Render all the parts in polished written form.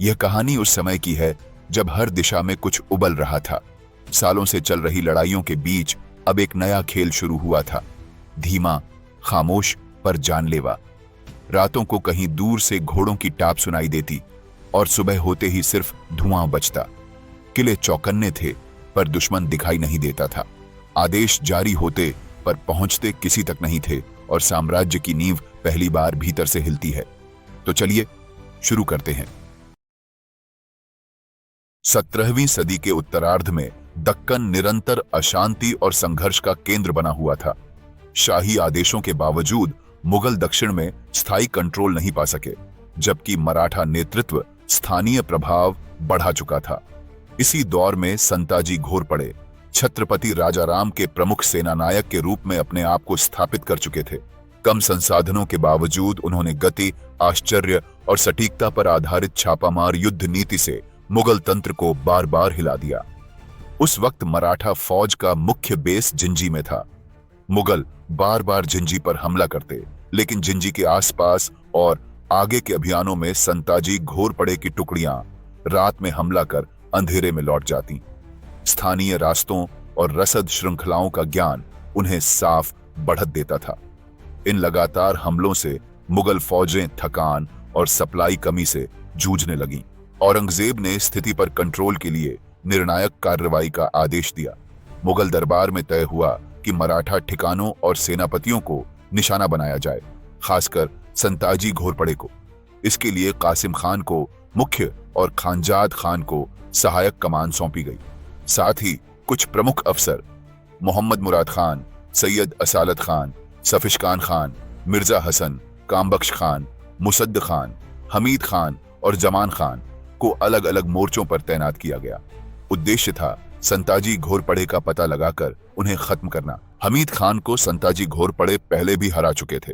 यह कहानी उस समय की है जब हर दिशा में कुछ उबल रहा था। सालों से चल रही लड़ाइयों के बीच अब एक नया खेल शुरू हुआ था, धीमा, खामोश पर जानलेवा। रातों को कहीं दूर से घोड़ों की टाप सुनाई देती और सुबह होते ही सिर्फ धुआं बचता। किले चौकन्ने थे पर दुश्मन दिखाई नहीं देता था। आदेश जारी होते पर पहुंचते किसी तक नहीं थे और साम्राज्य की नींव पहली बार भीतर से हिलती है। तो चलिए शुरू करते हैं। 17वीं सदी के उत्तरार्ध में दक्कन निरंतर अशांति और संघर्ष का केंद्र बना हुआ था। शाही आदेशों के बावजूद मुगल दक्षिण में स्थायी कंट्रोल नहीं पा सके, जबकि मराठा नेतृत्व स्थानीय प्रभाव बढ़ा चुका था। इसी दौर में संताजी घोरपड़े छत्रपति राजाराम के प्रमुख सेनानायक के रूप में अपने आप को स्थापित कर चुके थे। कम संसाधनों के बावजूद उन्होंने गति, आश्चर्य और सटीकता पर आधारित छापामार युद्ध नीति से मुगल तंत्र को बार बार हिला दिया। उस वक्त मराठा फौज का मुख्य बेस जिंजी में था। मुगल बार बार जिंजी पर हमला करते, लेकिन जिंजी के आसपास और आगे के अभियानों में संताजी घोरपड़े की टुकड़ियां रात में हमला कर अंधेरे में लौट जाती। स्थानीय रास्तों और रसद श्रृंखलाओं का ज्ञान उन्हें साफ बढ़त देता था। इन लगातार हमलों से मुगल फौजें थकान और सप्लाई कमी से जूझने लगीं। औरंगजेब ने स्थिति पर कंट्रोल के लिए निर्णायक कार्रवाई का आदेश दिया। मुगल दरबार में तय हुआ कि मराठा ठिकानों और सेनापतियों को निशाना बनाया जाए, खासकर संताजी घोरपड़े को। इसके लिए कासिम खान को मुख्य और खानजाद खान को सहायक कमान सौंपी गई। साथ ही कुछ प्रमुख अफसर मोहम्मद मुराद खान, सैयद असालत खान, सफिशकान खान, मिर्जा हसन, कामबख्श खान, मुसद्द खान, हमीद खान और जमान खान को अलग अलग मोर्चों पर तैनात किया गया। उद्देश्य था संताजी घोरपड़े का पता लगाकर उन्हें खत्म करना। हमीद खान को संताजी घोरपड़े पहले भी हरा चुके थे,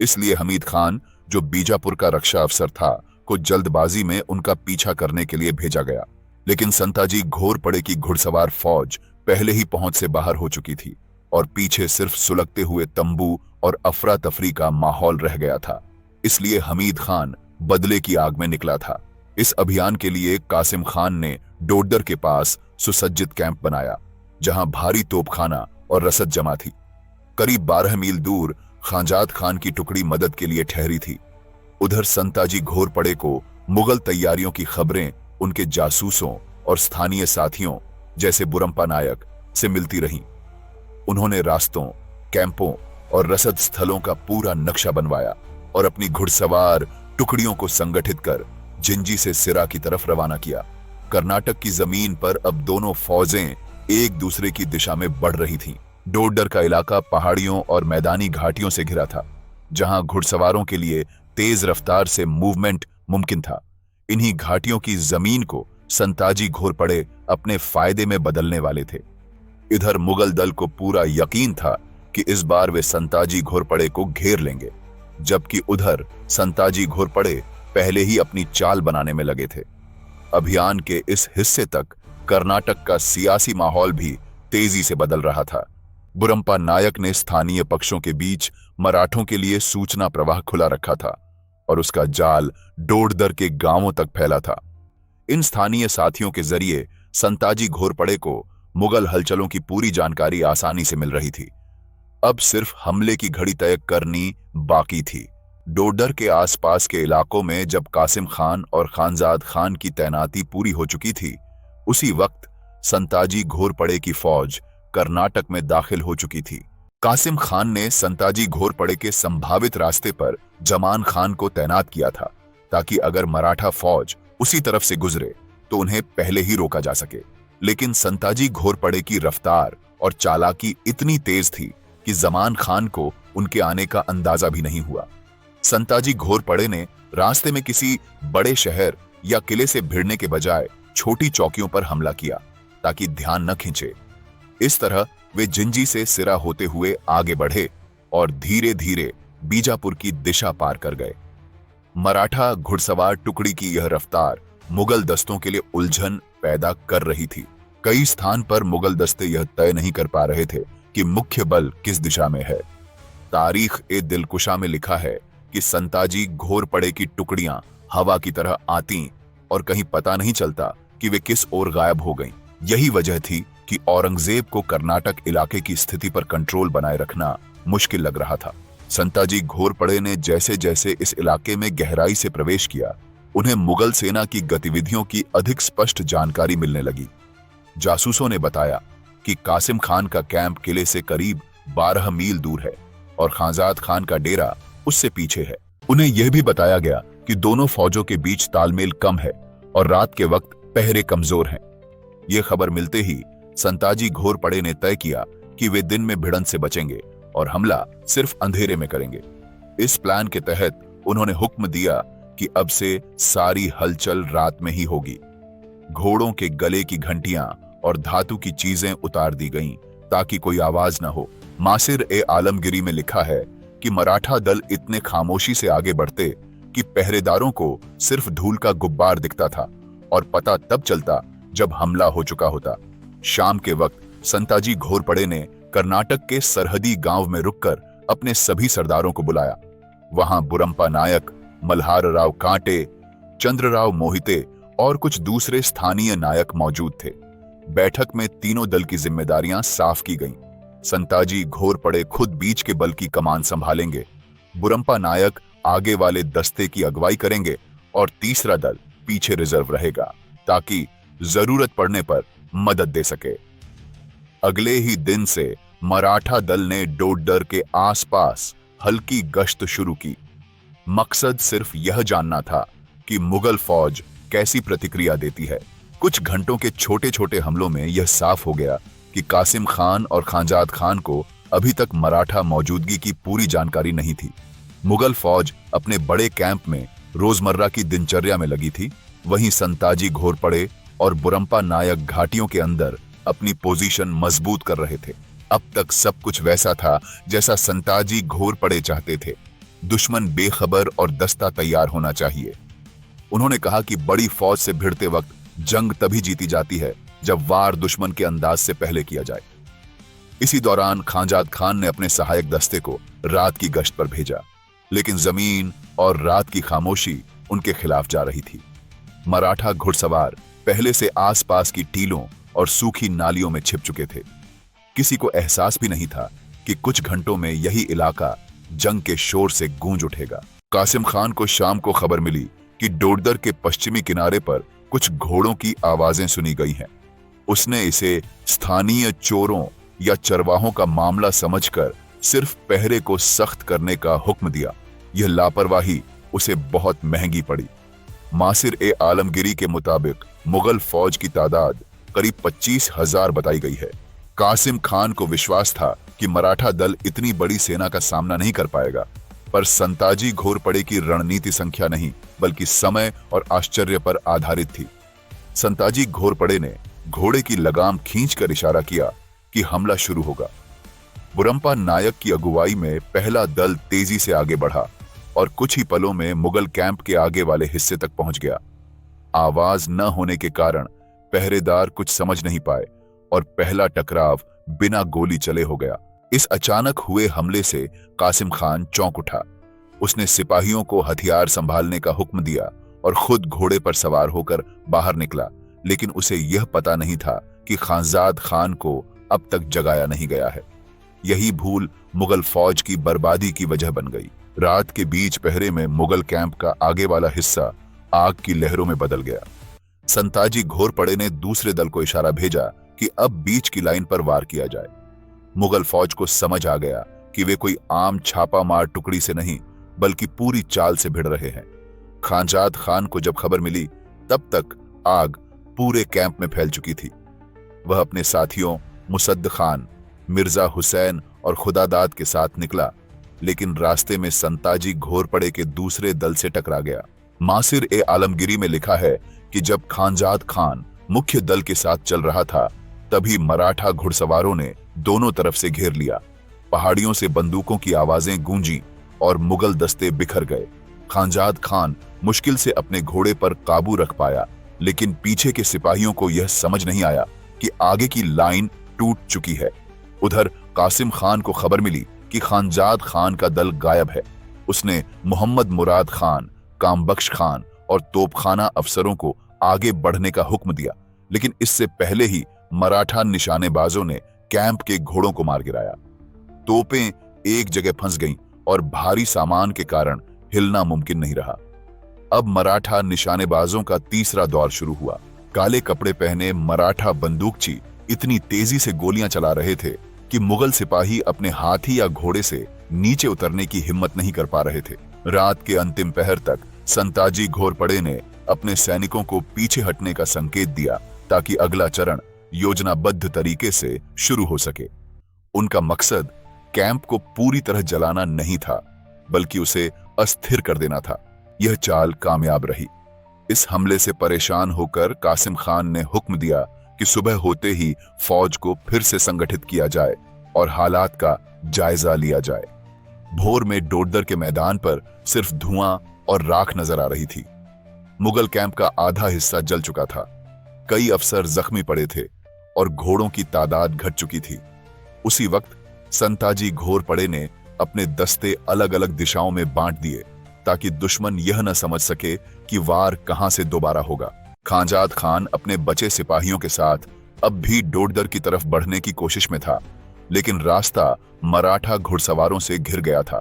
इसलिए हमीद खान, जो बीजापुर का रक्षा अफसर था, को जल्दबाजी में उनका पीछा करने के लिए भेजा गया। लेकिन संताजी घोरपड़े की घुड़सवार फौज पहले ही पहुंच से बाहर हो चुकी थी और पीछे सिर्फ सुलगते हुए तंबू और अफरा तफरी का माहौल रह गया था। इसलिए हमीद खान बदले की आग में निकला था। इस अभियान के लिए कासिम खान ने डोडर के पास सुसज्जित कैंप बनाया, जहां भारी तोपखाना और रसद जमा थी। करीब 12 मील दूर खानजाद खान की टुकड़ी मदद के लिए ठहरी थी। उधर संताजी घोरपड़े को मुगल तैयारियों की खबरें उनके जासूसों और स्थानीय साथियों जैसे बुरंपा नायक से मिलती रहीं। उन्होंने रास्तों, कैंपों और रसद स्थलों का पूरा नक्शा बनवाया और अपनी घुड़सवार टुकड़ियों को संगठित कर जिंजी से सिरा की तरफ रवाना किया। कर्नाटक की जमीन पर अब दोनों फौजें एक दूसरे की दिशा में बढ़ रही थीं। डोडर का इलाका पहाड़ियों और मैदानी घाटियों से घिरा था, जहां घुड़सवारों के लिए तेज रफ्तार से मूवमेंट मुमकिन था। इन्हीं घाटियों की जमीन को संताजी घोरपड़े अपने फायदे में बदलने वाले थे। इधर मुगल दल को पूरा यकीन था कि इस बार वे संताजी घोरपड़े को घेर लेंगे, जबकि उधर संताजी घोरपड़े पहले ही अपनी चाल बनाने में लगे थे। अभियान के इस हिस्से तक कर्नाटक का सियासी माहौल भी तेजी से बदल रहा था। बुरंपा नायक ने स्थानीय पक्षों के बीच मराठों के लिए सूचना प्रवाह खुला रखा था और उसका जाल डोडर के गांवों तक फैला था। इन स्थानीय साथियों के जरिए संताजी घोरपड़े को मुगल हलचलों की पूरी जानकारी आसानी से मिल रही थी। अब सिर्फ हमले की घड़ी तय करनी बाकी थी। डोडर के आसपास के इलाकों में जब कासिम खान और खानजाद खान की तैनाती पूरी हो चुकी थी, उसी वक्त संताजी घोरपड़े की फौज कर्नाटक में दाखिल हो चुकी थी। कासिम खान ने संताजी घोरपड़े के संभावित रास्ते पर जमान खान को तैनात किया था, ताकि अगर मराठा फौज उसी तरफ से गुजरे तो उन्हें पहले ही रोका जा सके। लेकिन संताजी घोरपड़े की रफ्तार और चालाकी इतनी तेज थी कि जमान खान को उनके आने का अंदाजा भी नहीं हुआ। संताजी घोरपड़े ने रास्ते में किसी बड़े शहर या किले से भिड़ने के बजाय छोटी चौकियों पर हमला किया, ताकि ध्यान न खींचे। इस तरह वे जिंजी से सिरा होते हुए आगे बढ़े और धीरे धीरे बीजापुर की दिशा पार कर गए। मराठा घुड़सवार टुकड़ी की यह रफ्तार मुगल दस्तों के लिए उलझन पैदा कर रही थी। कई स्थान पर मुगल दस्ते यह तय नहीं कर पा रहे थे कि मुख्य बल किस दिशा में है। तारीख ए दिलकुशा में लिखा है कि संताजी घोरपड़े की टुकड़ियां हवा की तरह आती और कहीं पता नहीं चलता कि वे किस ओर गायब हो गईं। यही वजह थी कि औरंगजेब को कर्नाटक इलाके की स्थिति पर कंट्रोल बनाए रखना मुश्किल लग रहा था। संताजी घोरपड़े ने जैसे जैसे इस इलाके में गहराई से प्रवेश किया, उन्हें मुगल सेना की गतिविधियों की अधिक स्पष्ट जानकारी मिलने लगी। जासूसों ने बताया कि कासिम खान का कैंप किले से करीब 12 मील दूर है और खांजाद खान का डेरा उससे पीछे है। उन्हें यह भी बताया गया कि दोनों फौजों के बीच तालमेल कम है और रात के वक्त पहरे कमजोर हैं। यह खबर मिलते ही संताजी घोरपड़े ने तय किया कि वे दिन में भिड़ंत से बचेंगे और हमला सिर्फ अंधेरे में करेंगे। इस प्लान के तहत उन्होंने हुक्म दिया कि अब से सारी हलचल रात में ही होगी। घोड़ों के गले की घंटियां और धातु की चीजें उतार दी गईं ताकि कोई आवाज न हो। मासिर ए आलमगिरी में लिखा है कि मराठा दल इतने खामोशी से आगे बढ़ते कि पहरेदारों को सिर्फ धूल का गुब्बार दिखता था और पता तब चलता जब हमला हो चुका होता। शाम के वक्त संताजी घोरपड़े ने कर्नाटक के सरहदी गांव में रुककर अपने सभी सरदारों को बुलाया। वहां बुरंपा नायक, मल्हार राव कांटे, चंद्रराव मोहिते और कुछ दूसरे स्थानीय नायक मौजूद थे। बैठक में तीनों दल की जिम्मेदारियां साफ की गईं। संताजी घोरपड़े खुद बीच के बल की कमान संभालेंगे, बुरंपा नायक आगे वाले दस्ते की अगुवाई करेंगे और तीसरा दल पीछे रिजर्व रहेगा ताकि जरूरत पड़ने पर मदद दे सके। अगले ही दिन से मराठा दल ने डोडर के आसपास हल्की गश्त शुरू की। मकसद सिर्फ यह जानना था कि मुगल फौज कैसी प्रतिक्रिया देती है। कुछ घंटों के छोटे छोटे हमलों में यह साफ हो गया कि कासिम खान और खांजाद खान को अभी तक मराठा मौजूदगी की पूरी जानकारी नहीं थी। मुगल फौज अपने बड़े कैंप में रोजमर्रा की दिनचर्या में लगी थी, वहीं संताजी घोरपड़े और बुरंपा नायक घाटियों के अंदर अपनी पोजीशन मजबूत कर रहे थे। अब तक सब कुछ वैसा था जैसा संताजी घोरपड़े चाहते थे। दुश्मन बेखबर और दस्ता तैयार होना चाहिए। उन्होंने कहा कि बड़ी फौज से भिड़ते वक्त जंग तभी जीती जाती है जब वार दुश्मन के अंदाज से पहले किया जाए। इसी दौरान खांजाद खान ने अपने सहायक दस्ते को रात की गश्त पर भेजा, लेकिन जमीन और रात की खामोशी उनके खिलाफ जा रही थी। मराठा घुड़सवार पहले से आसपास की टीलों और सूखी नालियों में छिप चुके थे। किसी को एहसास भी नहीं था कि कुछ घंटों में यही इलाका जंग के शोर से गूंज उठेगा। कासिम खान को शाम को खबर मिली कि डोडर के पश्चिमी किनारे पर कुछ घोड़ों की आवाजें सुनी गई हैं। उसने इसे स्थानीय चोरों या चरवाहों का मामला समझकर सिर्फ पहरे को सख्त करने का हुक्म दिया। यह लापरवाही उसे बहुत महंगी पड़ी। मासिर ए आलमगिरी के मुताबिक मुगल फौज की तादाद करीब 25,000 बताई गई है। कासिम खान को विश्वास था कि मराठा दल इतनी बड़ी सेना का सामना नहीं कर पाएगा, पर संताजी घोरपड़े की रणनीति संख्या नहीं बल्कि समय और आश्चर्य पर आधारित थी। संताजी घोरपड़े ने घोड़े की लगाम खींचकर इशारा किया कि हमला शुरू होगा। बुरंपा नायक की अगुवाई में पहला दल तेजी से आगे बढ़ा और कुछ ही पलों में मुगल कैंप के आगे वाले हिस्से तक पहुंच गया। आवाज न होने के कारण पहरेदार कुछ समझ नहीं पाए और पहला टकराव बिना गोली चले हो गया। इस अचानक हुए हमले से कासिम खान चौंक उठा। उसने सिपाहियों को हथियार संभालने का हुक्म दिया और खुद घोड़े पर सवार होकर बाहर निकला, लेकिन उसे यह पता नहीं था कि खांजाद खान को अब तक जगाया नहीं गया है। यही भूल मुगल फौज की बर्बादी की वजह बन गई। रात के बीच पहरे में मुगल कैंप का आगे वाला हिस्सा आग की लहरों में बदल गया। संताजी घोरपड़े ने दूसरे दल को इशारा भेजा कि अब बीच की लाइन पर वार किया जाए। मुगल फौज को समझ आ गया कि वे कोई आम छापा मार टुकड़ी से नहीं बल्कि पूरी चाल से भिड़ रहे हैं। खांजाद खान को जब खबर मिली तब तक आग पूरे कैंप में फैल चुकी थी। वह अपने साथियों मुसद्द खान, मिर्जा हुसैन और खुदादाद के साथ निकला, लेकिन रास्ते में संताजी घोरपड़े के दूसरे दल से टकरा गया। मासिर ए आलमगिरी में लिखा है कि जब खांजाद खान मुख्य दल के साथ चल रहा था तभी मराठा घुड़सवारों ने दोनों तरफ से घेर लिया। पहाड़ियों से बंदूकों की आवाजें गूंजी और मुगल दस्ते बिखर गए। खांजाद खान मुश्किल से अपने घोड़े पर काबू रख पाया, लेकिन पीछे के सिपाहियों को यह समझ नहीं आया कि आगे की लाइन टूट चुकी है। उधर कासिम खान को खबर मिली कि खांजाद खान का दल गायब है। उसने मोहम्मद मुराद खान, कामबख्श खान और तोपखाना अफसरों को आगे बढ़ने का हुक्म दिया, लेकिन इससे पहले ही मराठा निशानेबाजों ने कैंप के घोड़ों को मार गिराया। तोपें एक जगह फंस गईं और भारी सामान के कारण हिलना मुमकिन नहीं रहा। अब मराठा निशानेबाजों का तीसरा दौर शुरू हुआ। काले कपड़े पहने मराठा बंदूकची इतनी तेजी से गोलियां चला रहे थे कि मुगल सिपाही अपने हाथी या घोड़े से नीचे उतरने की हिम्मत नहीं कर पा रहे थे। रात के अंतिम पहर तक संताजी घोरपड़े ने अपने सैनिकों को पीछे हटने का संकेत दिया ताकि अगला चरण योजनाबद्ध तरीके से शुरू हो सके। उनका मकसद कैंप को पूरी तरह जलाना नहीं था, बल्कि उसे अस्थिर कर देना था। यह चाल कामयाब रही। इस हमले से परेशान होकर कासिम खान ने हुक्म दिया कि सुबह होते ही फौज को फिर से संगठित किया जाए और हालात का जायजा लिया जाए। भोर में डोडर के मैदान पर सिर्फ धुआं और राख नजर आ रही थी। मुगल कैंप का आधा हिस्सा जल चुका था। कई अफसर जख्मी पड़े थे और घोड़ों की तादाद घट चुकी थी। उसी वक्त संताजी घोरपड़े ने अपने दस्ते अलग अलग दिशाओं में बांट दिए ताकि दुश्मन यह न समझ सके कि वार कहां से दोबारा होगा। खांजाद खान अपने बचे सिपाहियों के साथ अब भी डोडर की तरफ बढ़ने की कोशिश में था, लेकिन रास्ता मराठा घुड़सवारों से घिर गया था।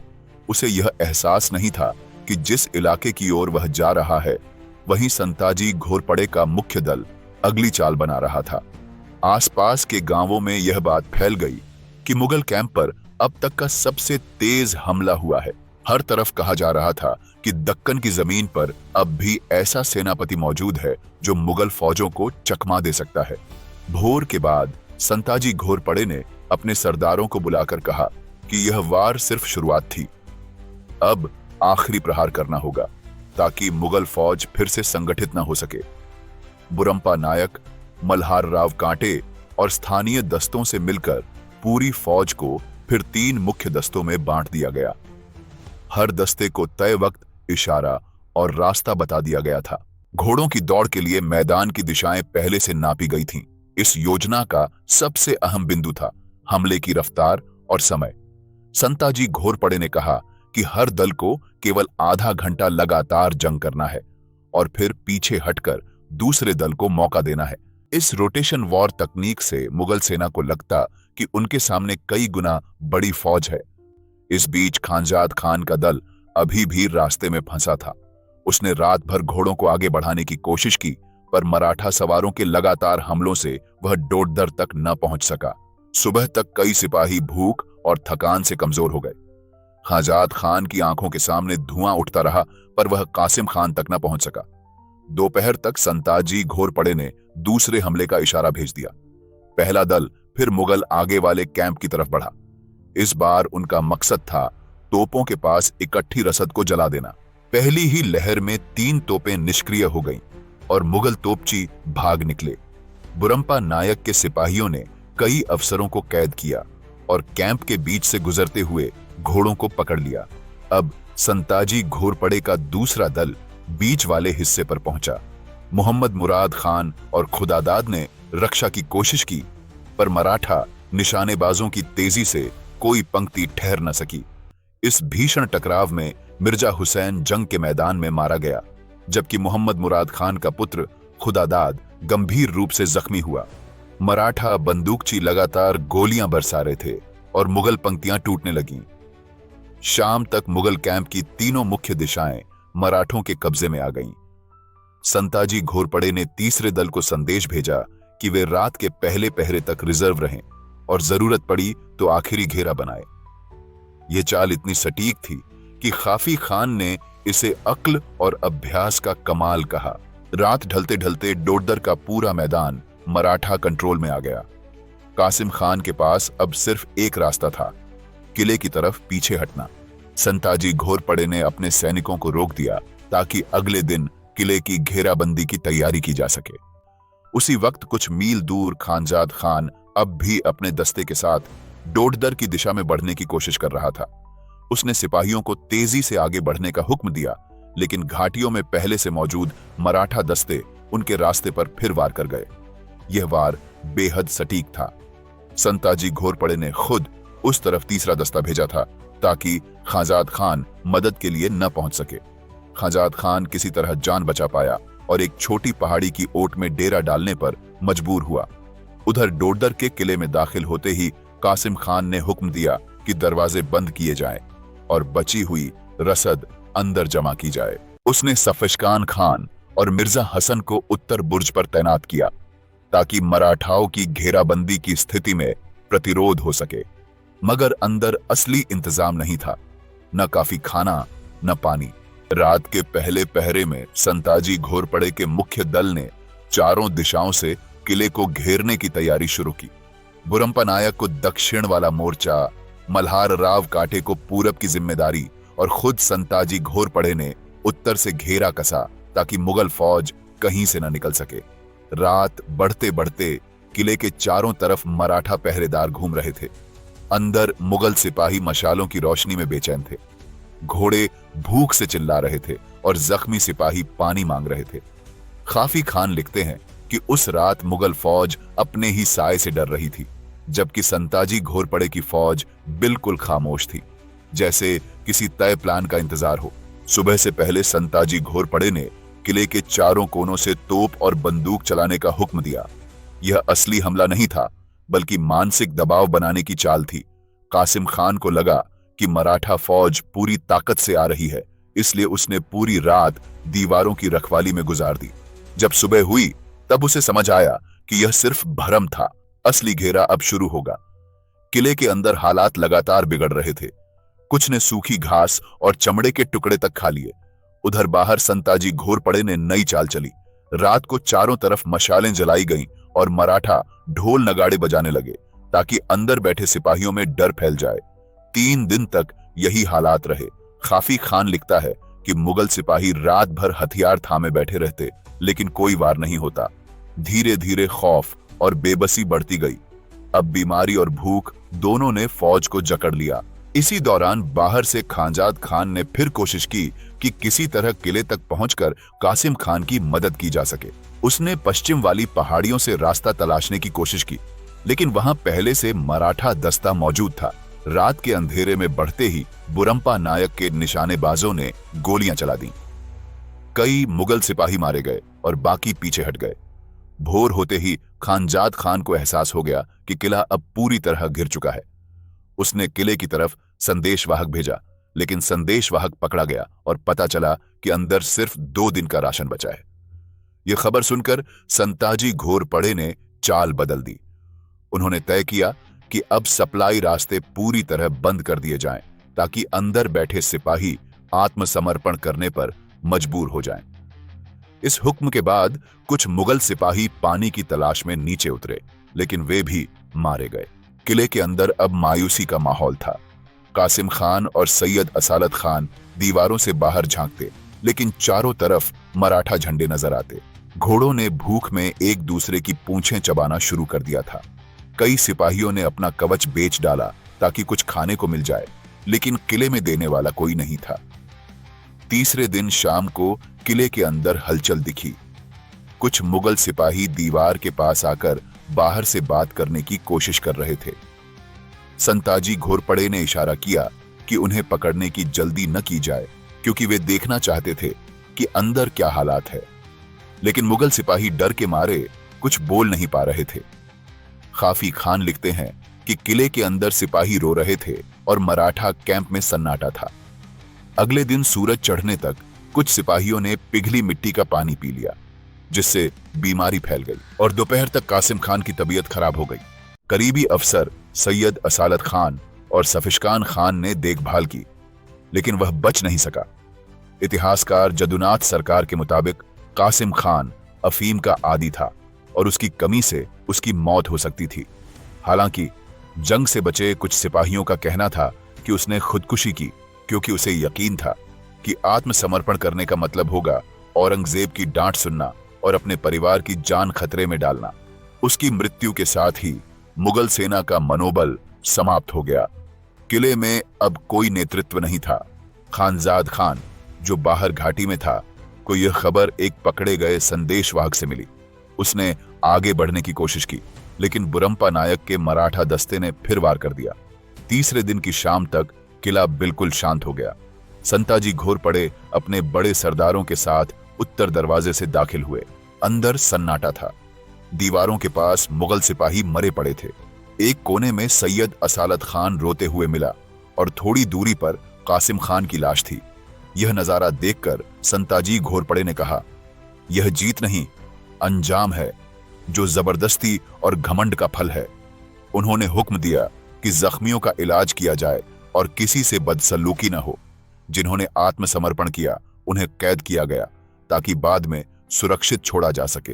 उसे यह एहसास नहीं था कि जिस इलाके की ओर वह जा रहा है, वहीं संताजी घोरपड़े का मुख्य दल अगली चाल बना रहा था। आसपास के गांवों में यह बात फैल गई कि मुगल कैंप पर अब तक का सबसे तेज हमला हुआ है। हर तरफ कहा जा रहा था कि दक्कन की जमीन पर अब भी ऐसा सेनापति मौजूद है जो मुगल फौजों को चकमा दे सकता है। भोर के बाद संताजी घोरपड़े ने अपने सरदारों को बुलाकर कहा कि यह वार सिर्फ शुरुआत थी, अब आखिरी प्रहार करना होगा ताकि मुगल फौज फिर से संगठित न हो सके। बुरंपा नायक, मल्हार राव कांटे और स्थानीय दस्तों से मिलकर पूरी फौज को फिर 3 मुख्य दस्तों में बांट दिया गया। हर दस्ते को तय वक्त, इशारा और रास्ता बता दिया गया था। घोड़ों की दौड़ के लिए मैदान की दिशाएं पहले से नापी गई थीं। इस योजना का सबसे अहम बिंदु था हमले की रफ्तार और समय। संताजी घोरपड़े ने कहा कि हर दल को केवल आधा घंटा लगातार जंग करना है और फिर पीछे हटकर दूसरे दल को मौका देना है। इस रोटेशन वॉर तकनीक से मुगल सेना को लगता कि उनके सामने कई गुना बड़ी फौज है। इस बीच खांजाद खान का दल अभी भी रास्ते में फंसा था। उसने रात भर घोड़ों को आगे बढ़ाने की कोशिश की, पर मराठा सवारों के लगातार हमलों से वह डोडर तक न पहुंच सका। सुबह तक कई सिपाही भूख और थकान से कमजोर हो गए। खांजाद खान की आंखों के सामने धुआं उठता रहा, पर वह कासिम खान तक न पहुंच सका। दोपहर तक संताजी घोरपड़े ने दूसरे हमले का इशारा भेज दिया। पहला दल फिर मुगल आगे वाले कैंप की तरफ बढ़ा। इस बार उनका मकसद था तोपों के पास इकट्ठी रसद को जला देना। पहली ही लहर में 3 तोपें निष्क्रिय हो गईं और मुगल तोपची भाग निकले। बुरंपा नायक के सिपाहियों ने कई अफसरों को कैद किया और कैंप के बीच से गुजरते हुए घोड़ों को पकड़ लिया। अब संताजी घोरपड़े का दूसरा दल बीच वाले हिस्से पर पहुंचा। मोहम्मद मुराद खान और खुदादाद ने रक्षा की कोशिश की, पर मराठा निशानेबाजों की तेजी से कोई पंक्ति ठहर न सकी। इस भीषण टकराव में मिर्जा हुसैन जंग के मैदान में मारा गया, जबकि मोहम्मद मुराद खान का पुत्र खुदादाद गंभीर रूप से जख्मी हुआ। मराठा बंदूकची लगातार गोलियां बरसा रहे थे और मुगल पंक्तियां टूटने लगीं। शाम तक मुगल कैंप की तीनों मुख्य दिशाएं मराठों के कब्जे में आ गईं। संताजी घोरपड़े ने तीसरे दल को संदेश भेजा कि वे रात के पहले पहरे तक रिजर्व रहें और जरूरत पड़ी तो आखिरी घेरा बनाए। यह चाल इतनी सटीक थी कि खाफी खान ने इसे अक्ल और अभ्यास का कमाल कहा। रात ढलते ढलते डोडर का पूरा मैदान मराठा कंट्रोल में आ गया। कासिम खान के पास अब सिर्फ एक रास्ता था, किले की तरफ पीछे हटना। संताजी घोरपड़े ने अपने सैनिकों को रोक दिया ताकि अगले दिन किले की घेराबंदी की तैयारी की जा सके। उसी वक्त कुछ मील दूर खांजाद खान अब भी अपने दस्ते के साथ डोडर की दिशा में बढ़ने की कोशिश कर रहा था। उसने सिपाहियों को तेजी से आगे बढ़ने का हुक्म दिया, लेकिन घाटियों में पहले से मौजूद मराठा दस्ते उनके रास्ते पर फिर वार कर गए। यह वार बेहद सटीक था। संताजी घोरपड़े ने खुद उस तरफ तीसरा दस्ता भेजा था ताकि खांजाद खान मदद के लिए न पहुंच सके। खाजाद खान किसी तरह जान बचा पाया और एक छोटी पहाड़ी की ओट में डेरा डालने पर मजबूर हुआ। उधर डोडर के किले में दाखिल होते ही कासिम खान ने हुक्म दिया कि दरवाजे बंद किए जाएं और बची हुई रसद अंदर जमा की जाए। उसने सफिशकान खान और मिर्जा हसन को उत्तर बुर्ज पर तैनात किया ताकि मराठाओं की घेराबंदी की स्थिति में प्रतिरोध हो सके। मगर अंदर असली इंतजाम नहीं था, न काफी खाना न पानी। रात के पहले पहरे में संताजी घोरपड़े के मुख्य दल ने चारों दिशाओं से किले को घेरने की तैयारी शुरू की। बुरंपा नायक को दक्षिण वाला मोर्चा, मल्हार राव काटे को पूरब की जिम्मेदारी और खुद संताजी घोरपड़े ने उत्तर से घेरा कसा ताकि मुगल फौज कहीं से न निकल सके। रात बढ़ते बढ़ते किले के चारों तरफ मराठा पहरेदार घूम रहे थे। अंदर मुगल सिपाही मशालों की रोशनी में बेचैन थे, घोड़े भूख से चिल्ला रहे थे और जख्मी सिपाही पानी मांग रहे थे। खाफी खान लिखते हैं कि उस रात मुगल फौज अपने ही साए से डर रही थी, जबकि संताजी घोरपड़े की फौज बिल्कुल खामोश थी, जैसे किसी तय प्लान का इंतजार हो। सुबह से पहले संताजी घोरपड़े ने किले के चारों कोनों से तोप और बंदूक चलाने का हुक्म दिया। यह असली हमला नहीं था, बल्कि मानसिक दबाव बनाने की चाल थी। कासिम खान को लगा कि मराठा फौज पूरी ताकत से आ रही है, इसलिए उसने पूरी रात दीवारों की रखवाली में गुजार दी। जब सुबह हुई तब उसे समझ आया कि यह सिर्फ भ्रम था, असली घेरा अब शुरू होगा। किले के अंदर हालात लगातार बिगड़ रहे थे। कुछ ने सूखी घास और चमड़े के टुकड़े तक खा लिए। उधर बाहर संताजी घोरपड़े ने नई चाल चली। रात को चारों तरफ मशालें जलाई गईं और मराठा ढोल नगाड़े बजाने लगे ताकि अंदर बैठे सिपाहियों में डर फैल जाए। 3 दिन तक यही हालात रहे। खाफी खान लिखता है कि मुगल सिपाही रात भर हथियार थामे बैठे रहते, लेकिन कोई वार नहीं होता। धीरे धीरे खौफ और बेबसी बढ़ती गई। अब बीमारी और भूख दोनों ने फौज को जकड़ लिया। इसी दौरान बाहर से खाजाद खान ने फिर कोशिश की कि किसी तरह किले तक पहुंचकर कासिम खान की मदद की जा सके। उसने पश्चिम वाली पहाड़ियों से रास्ता तलाशने की कोशिश की, लेकिन वहां पहले से मराठा दस्ता मौजूद था। रात के अंधेरे में बढ़ते ही बुरंपा नायक के निशानेबाजों ने गोलियां चला दी। कई मुगल सिपाही मारे गए और बाकी पीछे हट गए। भोर होते ही खाजाद खान को एहसास हो गया कि किला अब पूरी तरह घिर चुका है। उसने किले की तरफ संदेशवाहक भेजा, लेकिन संदेशवाहक पकड़ा गया और पता चला कि अंदर सिर्फ 2 दिन का राशन बचा है। यह खबर सुनकर संताजी घोरपड़े ने चाल बदल दी। उन्होंने तय किया कि अब सप्लाई रास्ते पूरी तरह बंद कर दिए जाएं, ताकि अंदर बैठे सिपाही आत्मसमर्पण करने पर मजबूर हो जाएं। इस हुक्म के बाद कुछ मुगल सिपाही पानी की तलाश में नीचे उतरे, लेकिन वे भी मारे गए। किले के अंदर अब मायूसी का माहौल था। कासिम खान और सैयद असालत खान दीवारों से बाहर झांकते, लेकिन चारों तरफ मराठा झंडे नजर आते। घोड़ों ने भूख में एक दूसरे की पूंछें चबाना शुरू कर दिया था। कई सिपाहियों ने अपना कवच बेच डाला ताकि कुछ खाने को मिल जाए, लेकिन किले में देने वाला कोई नहीं था। तीसरे दिन शाम को किले के अंदर हलचल दिखी। कुछ मुगल सिपाही दीवार के पास आकर बाहर से बात करने की कोशिश कर रहे थे। संताजी घोरपड़े ने इशारा किया कि उन्हें पकड़ने की जल्दी न की जाए, क्योंकि वे देखना चाहते थे कि अंदर क्या हालात है। लेकिन मुगल सिपाही डर के मारे कुछ बोल नहीं पा रहे थे। खाफी खान लिखते हैं कि किले के अंदर सिपाही रो रहे थे और मराठा कैंप में सन्नाटा था। अगले दिन सूरज चढ़ने तक कुछ सिपाहियों ने पिघली मिट्टी का पानी पी लिया, जिससे बीमारी फैल गई और दोपहर तक कासिम खान की तबीयत खराब हो गई। करीबी अफसर सैयद असालत खान और सफिशकान खान ने देखभाल की, लेकिन वह बच नहीं सका। इतिहासकार जदुनाथ सरकार के मुताबिक कासिम खान अफीम का आदी था और उसकी कमी से उसकी मौत हो सकती थी। हालांकि जंग से बचे कुछ सिपाहियों का कहना था कि उसने खुदकुशी की, क्योंकि उसे यकीन था कि आत्मसमर्पण करने का मतलब होगा औरंगजेब की डांट सुनना और अपने परिवार की जान खतरे में डालना। उसकी मृत्यु के साथ ही मुगल सेना का मनोबल समाप्त हो गया। किले में अब कोई नेतृत्व नहीं था। खानजाद खान, जो बाहर घाटी में था, को यह खबर एक पकड़े गए संदेशवाहक से मिली। उसने आगे बढ़ने की कोशिश की, लेकिन बुरंपा नायक के मराठा दस्ते ने फिर वार कर दिया। तीसरे दिन की शाम तक किला बिल्कुल शांत हो गया। संताजी घोरपड़े अपने बड़े सरदारों के साथ उत्तर दरवाजे से दाखिल हुए। अंदर सन्नाटा था। दीवारों के पास मुगल सिपाही मरे पड़े थे। एक कोने में सैयद असालत खान रोते हुए मिला और थोड़ी दूरी पर कासिम खान की लाश थी। यह नजारा देखकर संताजी घोरपड़े ने कहा, यह जीत नहीं, अंजाम है, जो जबरदस्ती और घमंड का फल है। उन्होंने हुक्म दिया कि जख्मियों का इलाज किया जाए और किसी से बदसलूकी न हो। जिन्होंने आत्मसमर्पण किया उन्हें कैद किया गया ताकि बाद में सुरक्षित छोड़ा जा सके।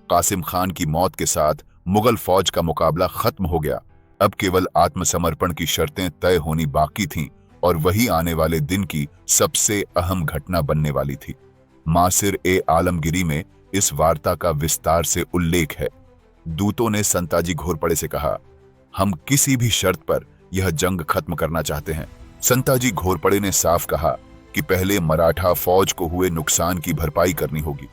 कासिम खान की मौत के साथ मुगल फौज का मुकाबला खत्म हो गया। अब केवल आत्मसमर्पण की शर्तें तय होनी बाकी थीं और वही आने वाले दिन की सबसे अहम घटना बनने वाली थी। मासिर ए आलमगिरी में इस वार्ता का विस्तार से उल्लेख है। दूतों ने संताजी घोरपड़े से कहा, हम किसी भी शर्त पर यह जंग खत्म करना चाहते हैं। संताजी घोरपड़े ने साफ कहा कि पहले मराठा फौज को हुए नुकसान की भरपाई करनी होगी।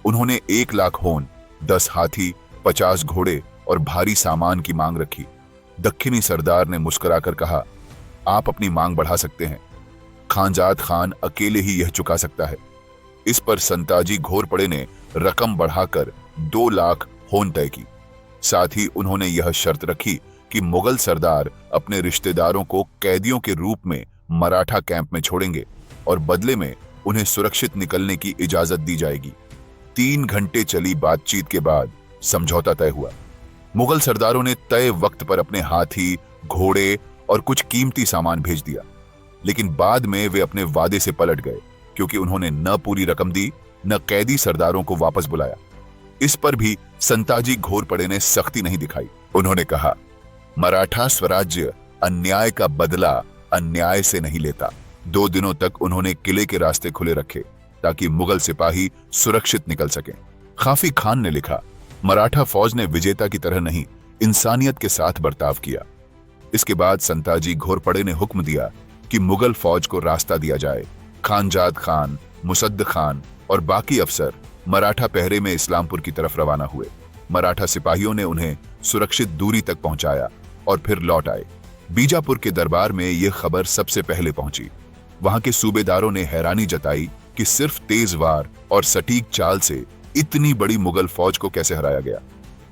उन्होंने 1 लाख होन, 10 हाथी, 50 घोड़े और भारी सामान की मांग रखी। दक्खनी सरदार ने मुस्कुराकर कहा, आप अपनी मांग बढ़ा सकते हैं, खानजाद खान अकेले ही यह चुका सकता है। इस पर संताजी घोरपड़े ने रकम बढ़ाकर 2 लाख होन तय की। साथ ही उन्होंने यह शर्त रखी कि मुगल सरदार अपने रिश्तेदारों को कैदियों के रूप में मराठा कैंप में छोड़ेंगे और बदले में उन्हें सुरक्षित निकलने की इजाजत दी जाएगी। 3 घंटे चली बातचीत के बाद समझौता तय हुआ। मुगल सरदारों ने तय वक्त पर अपने हाथी, घोड़े और कुछ कीमती सामान भेज दिया, लेकिन बाद में वे अपने वादे से पलट गए क्योंकि उन्होंने न पूरी रकम दी, न कैदी सरदारों को वापस बुलाया। इस पर भी संताजी घोरपड़े ने सख्ती नहीं दिखाई। उन्होंने कहा, मराठा स्वराज्य अन्याय का बदला अन्याय से नहीं लेता। 2 दिनों तक उन्होंने किले के रास्ते खुले रखे ताकि मुगल सिपाही सुरक्षित निकल सकें। खाफी खान ने लिखा, मराठा फौज ने विजेता की तरह नहीं, इंसानियत के साथ बर्ताव किया। इसके बाद संताजी घोरपड़े ने हुक्म दिया कि मुगल फौज को रास्ता दिया जाए। खानजाद खान, मुसद्द खान और बाकी अफसर मराठा पहरे में इस्लामपुर की तरफ रवाना हुए। मराठा सिपाहियों ने उन्हें सुरक्षित दूरी तक पहुंचाया और फिर लौट आए। बीजापुर के दरबार में यह खबर सबसे पहले पहुंची। वहां के सूबेदारों ने हैरानी जताई कि सिर्फ तेज वार और सटीक चाल से इतनी बड़ी मुगल फौज को कैसे हराया गया।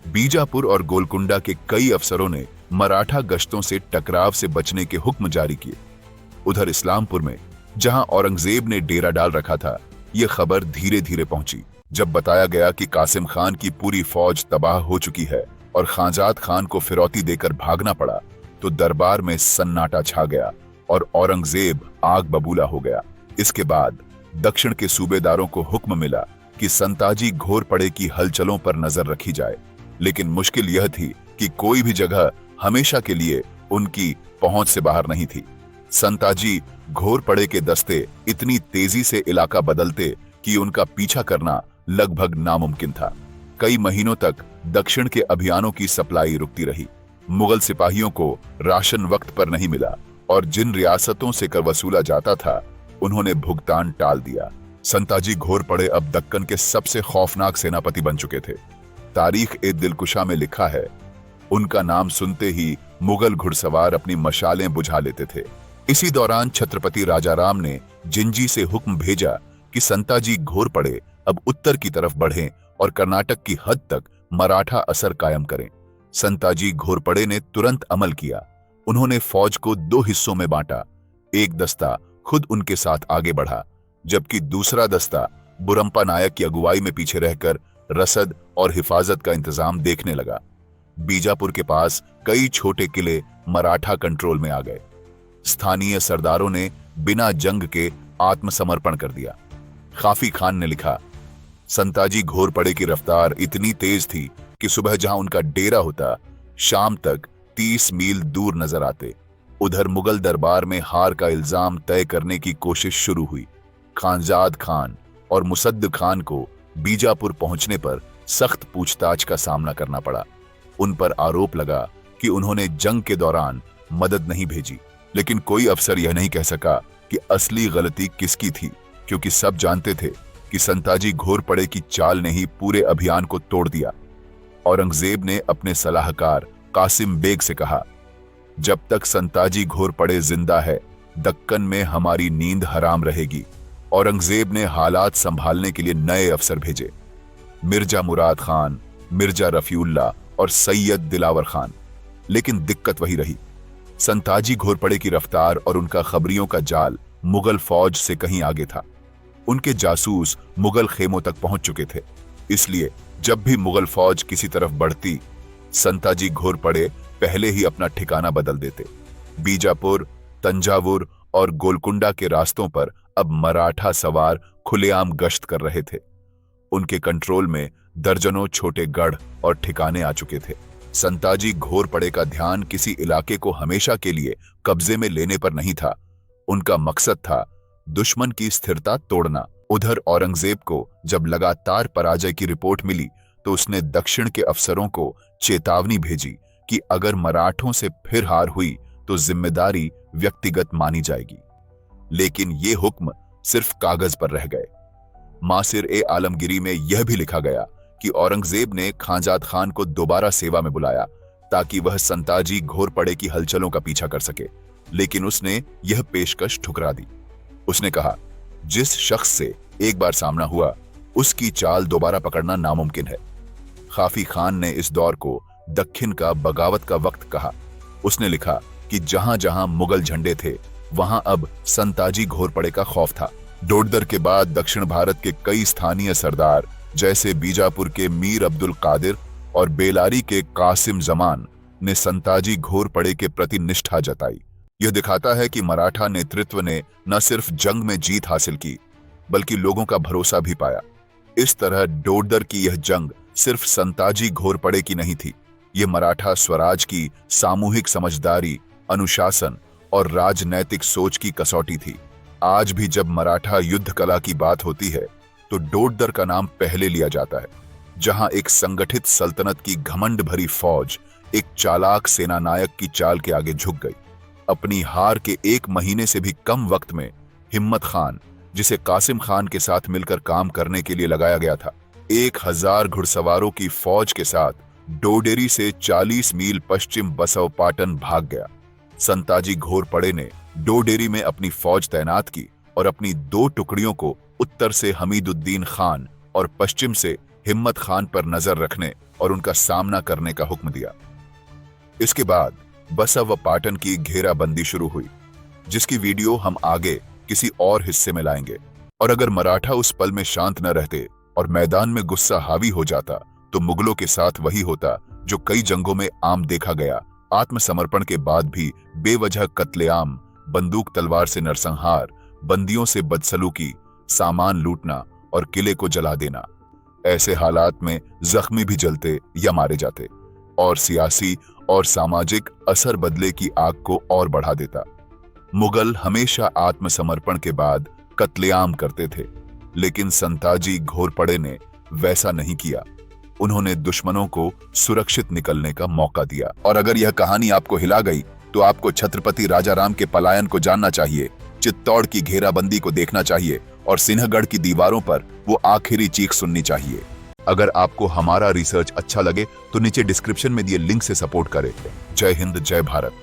बीजापुर और गोलकुंडा के कई अफसरों ने मराठा गश्तों से टकराव से बचने के हुक्म जारी किए। उधर इस्लामपुर में, जहां औरंगजेब ने डेरा डाल रखा था, यह खबर धीरे धीरे पहुंची। जब बताया गया कि कासिम खान की पूरी फौज तबाह हो चुकी है और खानजाद खान को फिरौती देकर भागना पड़ा, तो दरबार में सन्नाटा छा गया और औरंगजेब आग बबूला हो गया। इसके बाद दक्षिण के सूबेदारों को हुक्म मिला कि संताजी घोरपड़े की हलचलों पर नजर रखी जाए, लेकिन मुश्किल यह थी कि कोई भी जगह हमेशा के लिए उनकी पहुंच से बाहर नहीं थी। संताजी घोरपड़े के दस्ते इतनी तेजी से इलाका बदलते कि उनका पीछा करना लगभग नामुमकिन था। कई महीनों तक दक्षिण के अभियानों की सप्लाई रुकती रही। मुगल सिपाहियों को राशन वक्त पर नहीं मिला और जिन रियासतों से कर वसूला जाता था, उन्होंने भुगतान टाल दिया। संताजी घोरपड़े अब दक्कन के सबसे खौफनाक सेनापति बन चुके थे। तारीख ए दिलकुशा में लिखा है, उनका नाम सुनते ही मुगल घुड़सवार अपनी मशालें बुझा लेते थे। इसी दौरान छत्रपति राजाराम ने जिंजी से हुक्म भेजा कि संताजी घोरपड़े अब उत्तर की तरफ बढ़ें और कर्नाटक की हद तक मराठा असर कायम करें। संताजी घोरपड़े ने तुरंत अमल किया। उन्होंने फौज को 2 हिस्सों में बांटा। एक दस्ता खुद उनके साथ आगे बढ़ा, जबकि दूसरा दस्ता बुरंपा नायक की अगुवाई में पीछे रहकर रसद और हिफाजत का इंतजाम देखने लगा। बीजापुर के पास कई छोटे किले मराठा कंट्रोल में आ गए। स्थानीय सरदारों ने बिना जंग के आत्मसमर्पण कर दिया। खाफी खान ने लिखा, संताजी घोरपड़े की रफ्तार इतनी तेज थी कि सुबह जहां उनका डेरा होता, शाम तक 30 मील दूर नजर आते। उधर मुगल दरबार में हार का इल्जाम तय करने की कोशिश शुरू हुई। खानजाद खान और मुसद्द खान को बीजापुर पहुंचने पर सख्त पूछताछ का सामना करना पड़ा। उन पर आरोप लगा कि उन्होंने जंग के दौरान मदद नहीं भेजी, लेकिन कोई अफसर यह नहीं कह सका कि असली गलती किसकी थी, क्योंकि सब जानते थे कि संताजी घोरपड़े की चाल ने ही पूरे अभियान को तोड़ दिया। औरंगजेब ने अपने सलाहकार कासिम बेग से कहा, जब तक संताजी घोरपड़े जिंदा है, दक्कन में हमारी नींद हराम रहेगी। औरंगजेब ने हालात संभालने के लिए नए अफसर भेजे, मिर्जा मुराद खान, मिर्जा रफीउल्ला और सैयद दिलावर खान। लेकिन दिक्कत वही रही, संताजी घोरपड़े की रफ्तार और उनका खबरियों का जाल मुगल फौज से कहीं आगे था। उनके जासूस मुगल खेमों तक पहुंच चुके थे। इसलिए जब भी मुगल फौज किसी तरफ बढ़ती, संताजी घोरपड़े पहले ही अपना ठिकाना बदल देते। बीजापुर, तंजावुर और गोलकुंडा के रास्तों पर अब मराठा सवार खुलेआम गश्त कर रहे थे। उनके कंट्रोल में दर्जनों छोटे गढ़ और ठिकाने आ चुके थे। संताजी घोरपड़े का ध्यान किसी इलाके को हमेशा के लिए कब्जे में लेने पर नहीं था। उनका मकसद था दुश्मन की स्थिरता तोड़ना। उधर औरंगजेब को जब लगातार पराजय की रिपोर्ट मिली तो उसने दक्षिण के अफसरों को चेतावनी भेजी कि अगर मराठों से फिर हार हुई तो जिम्मेदारी व्यक्तिगत मानी जाएगी। लेकिन ये हुक्म सिर्फ कागज पर रह गए। मासिर-ए-आलमगीरी में यह भी लिखा गया कि औरंगजेब ने खांजाद खान को दोबारा सेवा में बुलाया ताकि वह संताजी घोरपड़े की हलचलों का पीछा कर सके। लेकिन उसने यह पेशकश ठुकरा दी। उसने कहा, जिस शख्स से एक बार सामना हुआ उसकी चाल दोबारा पकड़ना नामुमकिन है। खाफी खान ने इस दौर को दक्षिण का बगावत का वक्त कहा। उसने लिखा कि जहां जहां मुगल झंडे थे वहां अब संताजी घोरपड़े का खौफ था। डोडर के बाद दक्षिण भारत के कई स्थानीय सरदार जैसे बीजापुर के मीर अब्दुल कादिर और बेलारी के कासिम जमान ने संताजी घोरपड़े के प्रति निष्ठा जताई। यह दिखाता है कि मराठा नेतृत्व ने न सिर्फ जंग में जीत हासिल की बल्कि लोगों का भरोसा भी पाया। इस तरह डोडर की यह जंग सिर्फ संताजी घोरपड़े की नहीं थी, यह मराठा स्वराज की सामूहिक समझदारी, अनुशासन और राजनैतिक सोच की कसौटी थी। आज भी जब मराठा युद्ध कला की बात होती है तो डोडर का नाम पहले लिया जाता है, जहां एक संगठित सल्तनत की घमंड भरी फौज एक चालाक सेनानायक की चाल के आगे झुक गई। अपनी हार के 1 महीने से भी कम वक्त में हिम्मत खान, जिसे कासिम खान के साथ मिलकर काम करने के लिए लगाया गया था, 1000 घुड़सवारों की फौज के साथ डोडेरी से 40 मील पश्चिम बसवपाटन भाग गया। संताजी घोरपड़े ने डोडेरी में अपनी फौज तैनात की और अपनी 2 टुकड़ियों को उत्तर से हमीदुद्दीन खान और पश्चिम से हिम्मत खान पर नजर रखने और उनका सामना करने का हुक्म दिया। इसके बाद बसवपाटन की घेराबंदी शुरू हुई, जिसकी वीडियो हम आगे किसी और हिस्से में लाएंगे। और अगर मराठा उस पल में शांत न रहते और मैदान में गुस्सा हावी हो जाता तो मुगलों के साथ वही होता जो कई जंगों में आम देखा गया। आत्मसमर्पण के बाद भी बेवजह कत्लेआम, बंदूक तलवार से नरसंहार, बंदियों से बदसलूकी, सामान लूटना और किले को जला देना। ऐसे हालात में जख्मी भी जलते या मारे जाते और सियासी और सामाजिक असर बदले की आग को और बढ़ा देता। मुगल हमेशा आत्मसमर्पण के बाद कत्लेआम करते थे, लेकिन संताजी घोरपड़े ने वैसा नहीं किया। उन्होंने दुश्मनों को सुरक्षित निकलने का मौका दिया। और अगर यह कहानी आपको हिला गई तो आपको छत्रपति राजाराम के पलायन को जानना चाहिए, चित्तौड़ की घेराबंदी को देखना चाहिए और सिंहगढ़ की दीवारों पर वो आखिरी चीख सुननी चाहिए। अगर आपको हमारा रिसर्च अच्छा लगे तो नीचे डिस्क्रिप्शन में दिए लिंक से सपोर्ट करें। जय हिंद, जय भारत।